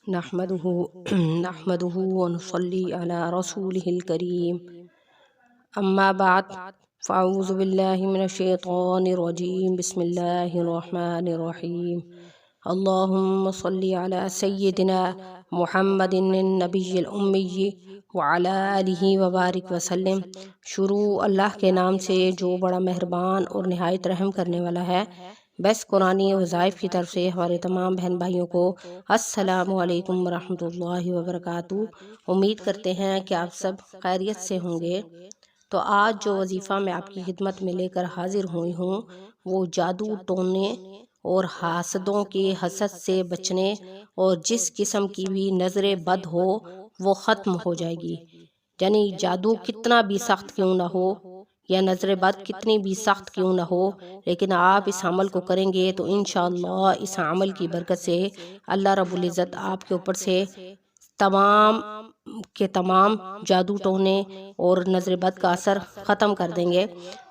نحمده نحمده ونصلي على رسوله الكريم اما بعد فاعوذ بالله من الشيطان الرجيم بسم الله الرحمن الرحيم اللهم صل على سيدنا محمد النبي الأمي وعلى آلہ وبارک وسلم۔ شروع اللہ کے نام سے جو بڑا مہربان اور نہایت رحم کرنے والا ہے۔ بیس قرآنی وظائف کی طرف سے ہمارے تمام بہن بھائیوں کو السلام علیکم ورحمۃ اللہ وبرکاتہ۔ امید کرتے ہیں کہ آپ سب خیریت سے ہوں گے۔ تو آج جو وظیفہ میں آپ کی خدمت میں لے کر حاضر ہوئی ہوں وہ جادو ٹونے اور حاسدوں کے حسد سے بچنے اور جس قسم کی بھی نظر بد ہو وہ ختم ہو جائے گی۔ یعنی جادو کتنا بھی سخت کیوں نہ ہو یا نظر بد کتنی بھی سخت کیوں نہ ہو، لیکن آپ اس عمل کو کریں گے تو انشاءاللہ اس عمل کی برکت سے اللہ رب العزت آپ کے اوپر سے تمام کے تمام جادو ٹونے اور نظر بد کا اثر ختم کر دیں گے۔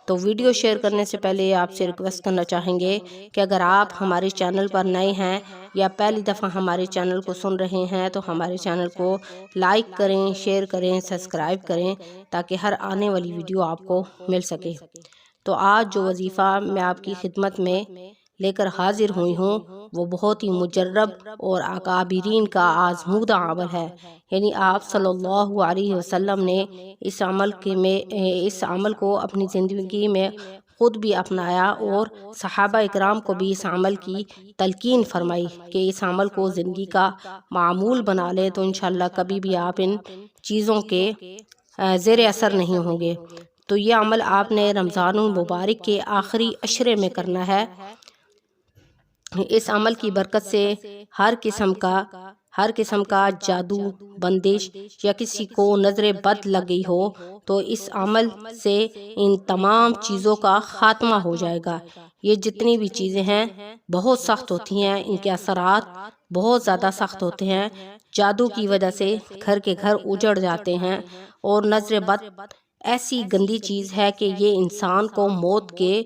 تو ویڈیو شیئر کرنے سے پہلے آپ سے ریکویسٹ کرنا چاہیں گے کہ اگر آپ ہمارے چینل پر نئے ہیں یا پہلی دفعہ ہمارے چینل کو سن رہے ہیں تو ہمارے چینل کو لائک کریں، شیئر کریں، سبسکرائب کریں تاکہ ہر آنے والی ویڈیو آپ کو مل سکے۔ تو آج جو وظیفہ میں آپ کی خدمت میں لے کر حاضر ہوئی ہوں وہ بہت ہی مجرب اور اکابرین کا آزمودہ عمل ہے۔ یعنی آپ صلی اللہ علیہ وسلم نے اس عمل کو اپنی زندگی میں خود بھی اپنایا اور صحابہ اکرام کو بھی اس عمل کی تلقین فرمائی کہ اس عمل کو زندگی کا معمول بنا لیں تو انشاءاللہ کبھی بھی آپ ان چیزوں کے زیر اثر نہیں ہوں گے۔ تو یہ عمل آپ نے رمضان المبارک کے آخری عشرے میں کرنا ہے۔ اس عمل کی برکت سے ہر قسم کا جادو، بندش یا کسی کو نظر بد لگ گئی ہو تو اس عمل سے ان تمام چیزوں کا خاتمہ ہو جائے گا۔ یہ جتنی بھی چیزیں ہیں بہت سخت ہوتی ہیں، ان کے اثرات بہت زیادہ سخت ہوتے ہیں۔ جادو کی وجہ سے گھر کے گھر اجڑ جاتے ہیں اور نظر بد ایسی گندی چیز ہے کہ یہ انسان کو موت کے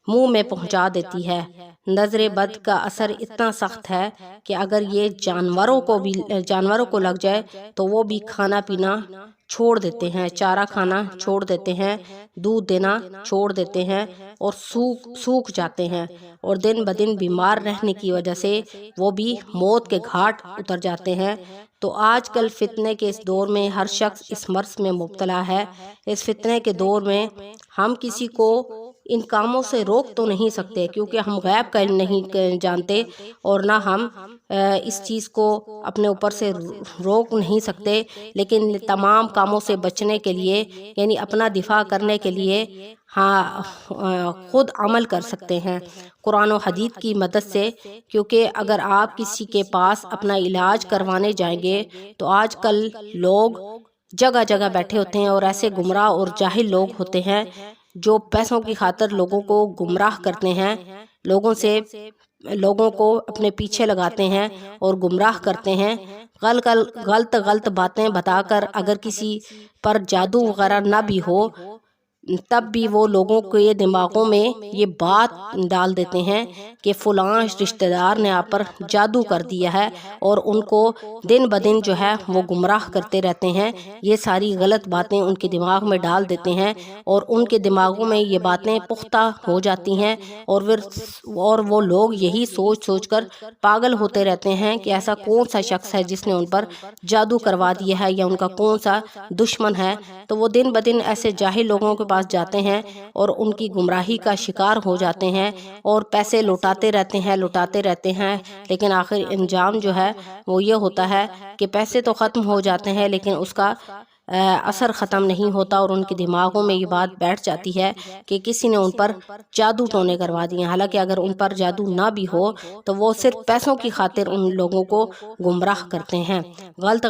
منہ میں پہنچا دیتی ہے۔ نظر بد کا اثر اتنا سخت ہے کہ اگر یہ جانوروں کو لگ جائے تو وہ بھی کھانا پینا چھوڑ دیتے ہیں، چارہ کھانا چھوڑ دیتے ہیں، دودھ دینا چھوڑ دیتے ہیں اور سوکھ جاتے ہیں، اور دن بدن بیمار رہنے کی وجہ سے وہ بھی موت کے گھاٹ اتر جاتے ہیں۔ تو آج کل فتنے کے اس دور میں ہر شخص اس مرض میں مبتلا ہے۔ اس فتنے کے دور میں ہم کسی کو ان کاموں سے روک تو نہیں سکتے کیونکہ ہم غیب کا علم نہیں جانتے، اور نہ ہم اس چیز کو اپنے اوپر سے روک نہیں سکتے، لیکن تمام کاموں سے بچنے کے لیے یعنی اپنا دفاع کرنے کے لیے خود عمل کر سکتے ہیں قرآن و حدیث کی مدد سے۔ کیونکہ اگر آپ کسی کے پاس اپنا علاج کروانے جائیں گے تو آج کل لوگ جگہ جگہ بیٹھے ہوتے ہیں اور ایسے گمراہ اور جاہل لوگ ہوتے ہیں جو پیسوں کی خاطر لوگوں کو گمراہ کرتے ہیں، لوگوں کو اپنے پیچھے لگاتے ہیں اور گمراہ کرتے ہیں، غلط باتیں بتا کر۔ اگر کسی پر جادو وغیرہ نہ بھی ہو تب بھی وہ لوگوں کے دماغوں میں یہ بات ڈال دیتے ہیں کہ فلاں رشتہ دار نے آپ پر جادو کر دیا ہے، اور ان کو دن بدن جو ہے وہ گمراہ کرتے رہتے ہیں۔ یہ ساری غلط باتیں ان کے دماغ میں ڈال دیتے ہیں اور ان کے دماغوں میں یہ باتیں پختہ ہو جاتی ہیں، اور وہ لوگ یہی سوچ کر پاگل ہوتے رہتے ہیں کہ ایسا کون سا شخص ہے جس نے ان پر جادو کروا دیا ہے یا ان کا کون سا دشمن ہے۔ تو وہ دن بدن ایسے جاہل لوگوں کے پاس جاتے ہیں اور ان کی گمراہی کا شکار ہو جاتے ہیں اور پیسے لوٹاتے رہتے ہیں، لیکن آخر انجام جو ہے وہ یہ ہوتا ہے کہ پیسے تو ختم ہو جاتے ہیں لیکن اس کا اثر ختم نہیں ہوتا، اور ان کے دماغوں میں یہ بات بیٹھ جاتی ہے کہ کسی نے ان پر جادو ٹونے کروا دیے۔ حالانکہ اگر ان پر جادو نہ بھی ہو تو وہ صرف پیسوں کی خاطر ان لوگوں کو گمراہ کرتے ہیں، غلط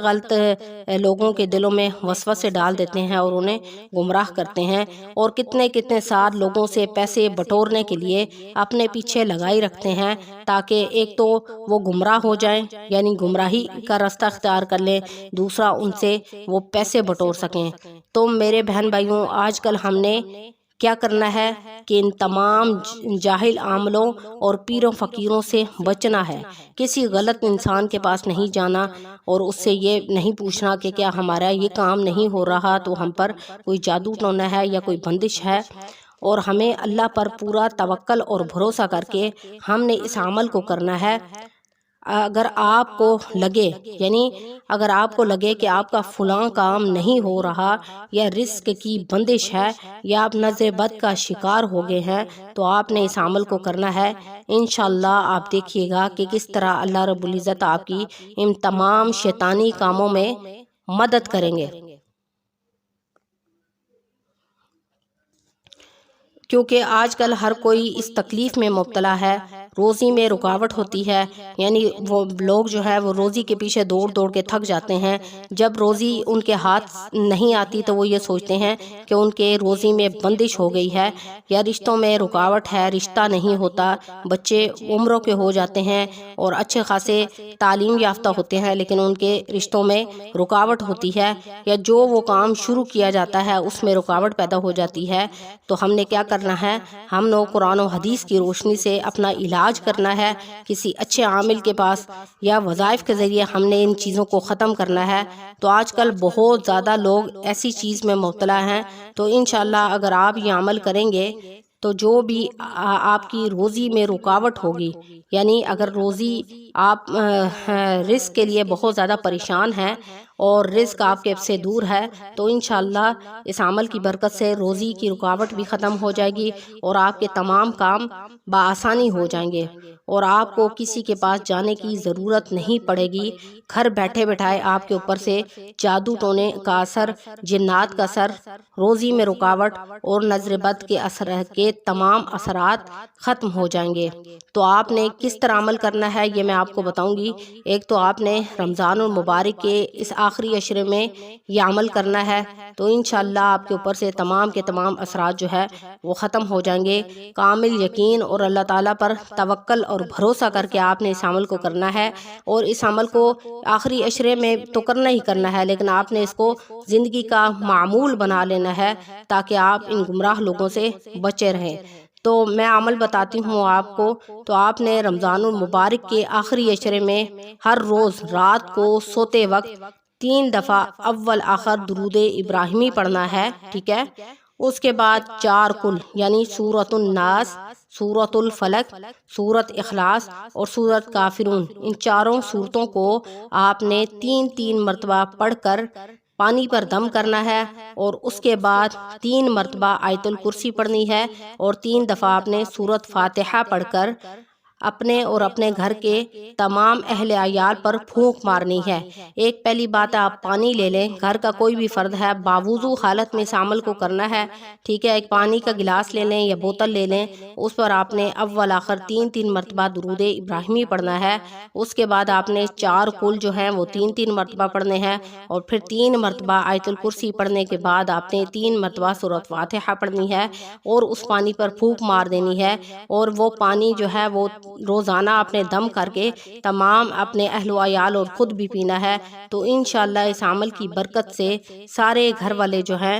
لوگوں کے دلوں میں وسوسے ڈال دیتے ہیں اور انہیں گمراہ کرتے ہیں، اور کتنے سال لوگوں سے پیسے بٹورنے کے لیے اپنے پیچھے لگائی رکھتے ہیں تاکہ ایک تو وہ گمراہ ہو جائیں یعنی گمراہی کا راستہ اختیار کر لیں، دوسرا ان سے وہ پیسے بٹور سکیں۔ تو میرے بہن بھائیوں، آج کل ہم نے کیا کرنا ہے کہ ان تمام جاہل عاملوں اور پیروں فقیروں سے بچنا ہے۔ کسی غلط انسان کے پاس نہیں جانا اور اس سے یہ نہیں پوچھنا کہ کیا ہمارا یہ کام نہیں ہو رہا تو ہم پر کوئی جادو ٹونا ہے یا کوئی بندش ہے، اور ہمیں اللہ پر پورا توکل اور بھروسہ کر کے ہم نے اس عمل کو کرنا ہے۔ اگر آپ کو لگے اگر آپ کو لگے کہ آپ کا فلاں کام نہیں ہو رہا یا رزق کی بندش ہے یا آپ نظر بد کا شکار ہو گئے ہیں تو آپ نے اس عمل کو کرنا ہے۔ انشاءاللہ آپ دیکھیے گا کہ کس طرح اللہ رب العزت آپ کی ان تمام شیطانی کاموں میں مدد کریں گے، کیونکہ آج کل ہر کوئی اس تکلیف میں مبتلا ہے، روزی میں رکاوٹ ہوتی ہے، یعنی وہ لوگ جو ہے وہ روزی کے پیچھے دوڑ دوڑ کے تھک جاتے ہیں۔ جب روزی ان کے ہاتھ نہیں آتی تو وہ یہ سوچتے ہیں کہ ان کے روزی میں بندش ہو گئی ہے یا رشتوں میں رکاوٹ ہے، رشتہ نہیں ہوتا، بچے عمروں کے ہو جاتے ہیں اور اچھے خاصے تعلیم یافتہ ہوتے ہیں لیکن ان کے رشتوں میں رکاوٹ ہوتی ہے، یا جو وہ کام شروع کیا جاتا ہے اس میں رکاوٹ پیدا ہو جاتی ہے۔ تو ہم نے کیا کرنا ہے، ہم نے قرآن و حدیث کی روشنی سے اپنا علاج کرنا ہے، کسی اچھے عامل کے پاس یا وظائف کے ذریعے ہم نے ان چیزوں کو ختم کرنا ہے۔ تو آج کل بہت زیادہ لوگ ایسی چیز میں مبتلا ہیں، تو انشاءاللہ اگر آپ یہ عمل کریں گے تو جو بھی آپ کی روزی میں رکاوٹ ہوگی، یعنی اگر روزی آپ رزق کے لیے بہت زیادہ پریشان ہیں اور رزق آپ کے سے دور ہے تو انشاءاللہ اس عمل کی برکت سے روزی کی رکاوٹ بھی ختم ہو جائے گی اور آپ کے تمام کام بآسانی ہو جائیں گے اور آپ کو کسی کے پاس جانے کی ضرورت نہیں پڑے گی۔ گھر بیٹھے بٹھائے آپ کے اوپر سے جادو ٹونے کا اثر، جنات کا اثر، روزی میں رکاوٹ اور نظر بد کے اثر کے تمام اثرات ختم ہو جائیں گے۔ تو آپ نے کس طرح عمل کرنا ہے یہ میں آپ کو بتاؤں گی۔ ایک تو آپ نے رمضان المبارک کے اس آخری عشرے میں یہ عمل کرنا ہے، تو انشاءاللہ آپ کے اوپر سے تمام کے تمام اثرات جو ہے وہ ختم ہو جائیں گے۔ کامل یقین اور اللہ تعالیٰ پر توکل اور بھروسہ کر کے آپ نے اس عمل کو کرنا ہے، اور اس عمل کو آخری عشرے میں تو کرنا ہی کرنا ہے لیکن آپ نے اس کو زندگی کا معمول بنا لینا ہے تاکہ آپ ان گمراہ لوگوں سے بچے رہیں۔ تو میں عمل بتاتی ہوں آپ کو۔ تو آپ نے رمضان المبارک کے آخری عشرے میں ہر روز رات کو سوتے وقت 3 دفعہ اول آخر درود ابراہیمی پڑھنا ہے، ٹھیک ہے؟ اس کے بعد 4 کل یعنی سورۃ الناس، سورۃ الفلق، سورۃ اخلاص اور سورۃ کافرون، ان چاروں سورتوں کو آپ نے 3 مرتبہ پڑھ کر پانی پر دم کرنا ہے، اور اس کے بعد 3 مرتبہ آیت الکرسی پڑھنی ہے، اور 3 دفعہ آپ نے سورۃ فاتحہ پڑھ کر اپنے اور اپنے گھر کے تمام اہل عیال پر پھونک مارنی ہے۔ ایک پہلی بات ہے آپ پانی لے لیں، گھر کا کوئی بھی فرد ہے باوضو حالت میں اس عمل کو کرنا ہے، ٹھیک ہے؟ ایک پانی کا گلاس لے لیں یا بوتل لے لیں، اس پر آپ نے اول آخر 3 مرتبہ درود ابراہیمی پڑھنا ہے۔ اس کے بعد آپ نے 4 کل جو ہیں وہ 3 مرتبہ پڑھنے ہیں، اور پھر 3 مرتبہ آیت الکرسی پڑھنے کے بعد آپ نے 3 مرتبہ سورۃ فاتحہ پڑھنی ہے اور اس پانی پر پھونک مار دینی ہے، اور وہ پانی جو ہے وہ روزانہ اپنے دم کر کے تمام اپنے اہل و عیال اور خود بھی پینا ہے۔ تو انشاءاللہ اس عمل کی برکت سے سارے گھر والے جو ہیں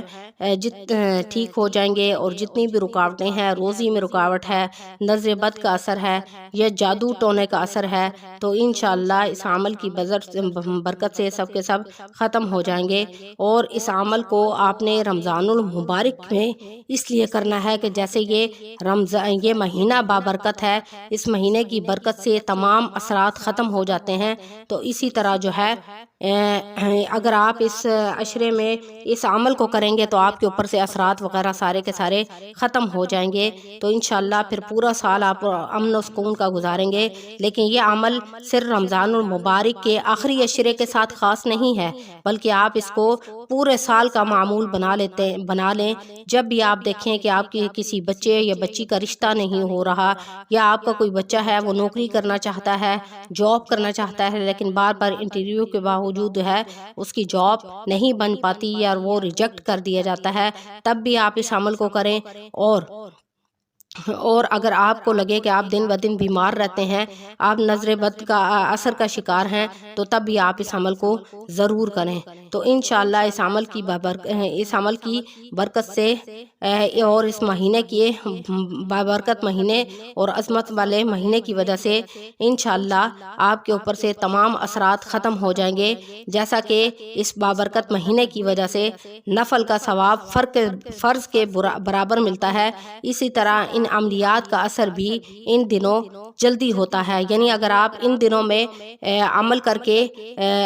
ٹھیک ہو جائیں گے، اور جتنی بھی رکاوٹیں ہیں، روزی میں رکاوٹ ہے، نظر بد کا اثر ہے یا جادو ٹونے کا اثر ہے، تو انشاءاللہ اس عمل کی برکت سے سب کے سب ختم ہو جائیں گے۔ اور اس عمل کو آپ نے رمضان المبارک میں اس لیے کرنا ہے کہ جیسے یہ مہینہ بابرکت ہے، اس مہینے کی برکت سے تمام اثرات ختم ہو جاتے ہیں، تو اسی طرح جو ہے اگر آپ اس عشرے میں اس عمل کو کریں گے تو آپ کے اوپر سے اثرات وغیرہ سارے کے سارے ختم ہو جائیں گے، تو انشاءاللہ پھر پورا سال آپ امن و سکون کا گزاریں گے۔ لیکن یہ عمل صرف رمضان المبارک کے آخری عشرے کے ساتھ خاص نہیں ہے، بلکہ آپ اس کو پورے سال کا معمول بنا لیں۔ جب بھی آپ دیکھیں کہ آپ کی کسی بچے یا بچی کا رشتہ نہیں ہو رہا، یا آپ کا کوئی بچہ ہے وہ نوکری کرنا چاہتا ہے، جاب کرنا چاہتا ہے، لیکن بار بار انٹرویو کے باوجود ہے اس کی جاب نہیں بن پاتی یا وہ ریجیکٹ کر دیا جاتا ہے، تب بھی آپ اس عمل کو کریں، اور اور اگر آپ کو لگے کہ آپ دن بہ دن بیمار رہتے ہیں، آپ نظر بد کا اثر کا شکار ہیں، تو تب بھی آپ اس عمل کو ضرور کریں۔ تو انشاءاللہ اس عمل کی برکت سے اور اس مہینے کی بابرکت مہینے اور عظمت والے مہینے کی وجہ سے انشاءاللہ آپ کے اوپر سے تمام اثرات ختم ہو جائیں گے، جیسا کہ اس بابرکت مہینے کی وجہ سے نفل کا ثواب فرض کے برابر ملتا ہے، اسی طرح ان عملیات کا اثر بھی ان دنوں جلدی ہوتا ہے۔ یعنی اگر آپ ان دنوں میں عمل کر کے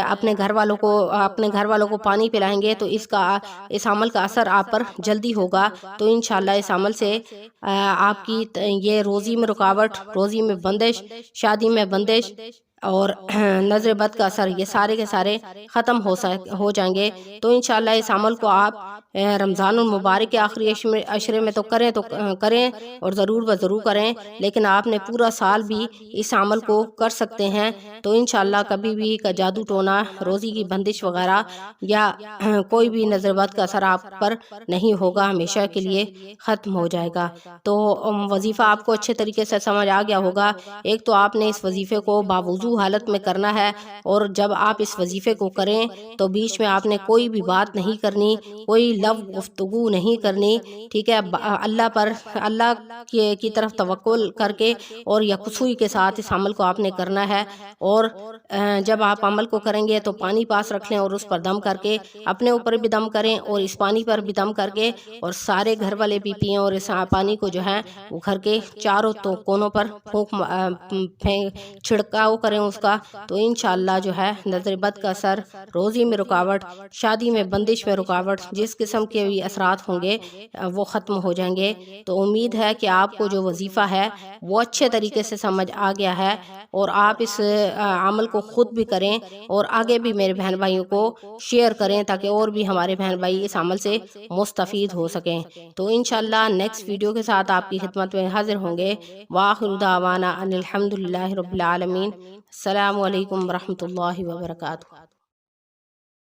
اپنے گھر والوں کو پانی پلائیں گے تو اس عمل کا اثر آپ پر جلدی ہوگا۔ تو انشاءاللہ اس عمل سے آپ کی یہ روزی میں رکاوٹ، روزی میں بندش، شادی میں بندش اور نظر بد کا اثر، یہ سارے کے سارے ختم ہو جائیں گے۔ تو انشاءاللہ اس عمل کو آپ رمضان المبارک کے آخری عشرے میں تو کریں اور ضرور و ضرور کریں، لیکن آپ نے پورا سال بھی اس عمل کو کر سکتے ہیں۔ تو انشاءاللہ کبھی بھی کا جادو ٹونا، روزی کی بندش وغیرہ یا کوئی بھی نظر بد کا اثر آپ پر نہیں ہوگا، ہمیشہ کے لیے ختم ہو جائے گا۔ تو وظیفہ آپ کو اچھے طریقے سے سمجھ آ گیا ہوگا۔ ایک تو آپ نے اس وظیفے کو باوضو حالت میں کرنا ہے، اور جب آپ اس وظیفے کو کریں تو بیچ میں آپ نے کوئی بھی بات نہیں کرنی، کوئی گفتگو نہیں کرنی، ٹھیک ہے؟ اللہ کی طرف توکل کر کے اور یکسوئی کے ساتھ اس عمل کو آپ نے کرنا ہے۔ اور جب آپ عمل کو کریں گے تو پانی پاس رکھ لیں اور اس پر دم کر کے اپنے اوپر بھی دم کریں اور اس پانی پر بھی دم کر کے اور سارے گھر والے بھی پئیں، اور اس پانی کو جو ہے وہ گھر کے چاروں کونوں پر چھڑکاؤ کریں اس کا۔ تو انشاءاللہ جو ہے نظر بد کا اثر، روزی میں رکاوٹ، شادی میں بندش میں رکاوٹ، جس قسم کے بھی اثرات ہوں گے وہ ختم ہو جائیں گے۔ تو امید ہے کہ آپ کو جو وظیفہ ہے وہ اچھے طریقے سے سمجھ آ گیا ہے، اور آپ اس عمل کو خود بھی کریں اور آگے بھی میرے بہن بھائیوں کو شیئر کریں، تاکہ اور بھی ہمارے بہن بھائی اس عمل سے مستفید ہو سکیں۔ تو انشاءاللہ نیکسٹ ویڈیو کے ساتھ آپ کی خدمت میں حاضر ہوں گے۔ وآخر دعوانا ان الحمدللہ رب العالمین۔ السلام علیکم ورحمۃ اللہ وبرکاتہ۔